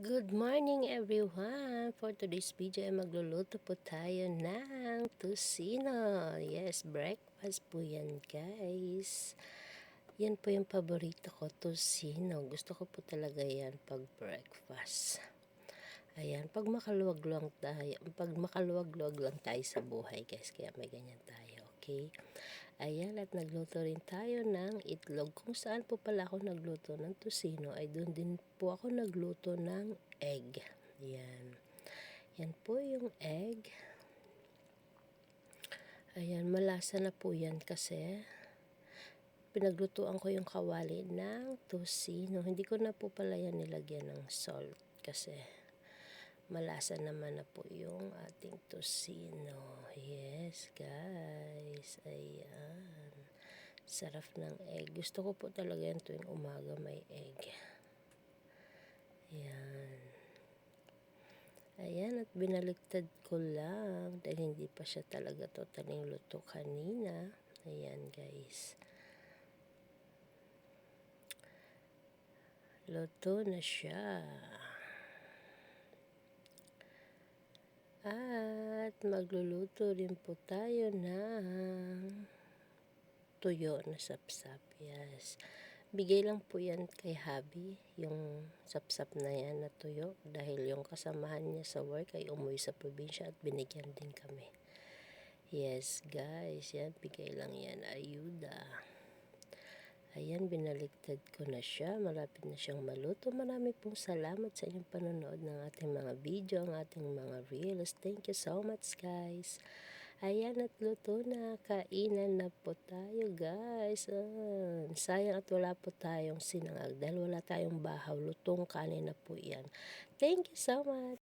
Good morning everyone! For today's video ay magluluto po tayo ng tusino. Yes, breakfast po yan guys. Yan po yung paborito ko, tusino. Gusto ko po talaga yan pag breakfast. Ayan, pag makaluwag lang tayo sa buhay guys, kaya may ganyan tayo, okay? Ayan, at nagluto rin tayo ng itlog. Kung saan po pala ako nagluto ng tusino, ay doon din po ako nagluto ng egg. Ayan. Yan po yung egg. Ayan, malasa na po yan kasi pinaglutuan ko yung kawali ng tusino. Hindi ko na po pala yan nilagyan ng salt kasi malasa naman na po yung ating tusino. Yes, guys. Ayan. Sarap ng egg. Gusto ko po talaga yan tuwing umaga may egg. Ayan. Ayan, at binaliktad ko lang dahil hindi pa siya talaga totaling luto kanina. Ayan, guys. Luto na siya. At magluluto rin po tayo ng tuyo na sapsap. Yes. Bigay lang po yan kay Habi, yung sapsap na yan na tuyo. Dahil yung kasamahan niya sa work ay umuwi sa probinsya at binigyan din kami. Yes guys, yan. Bigay lang yan. Ayuda. Ayan, binaliktad ko na siya. Malapit na siyang maluto. Marami pong salamat sa inyong panonood ng ating mga video, ang ating mga reels. Thank you so much guys. Ayan, at luto na. Kainan na po tayo guys. Sayang at wala po tayong sinangag dahil wala tayong bahaw. Lutong kanin na po yan. Thank you so much.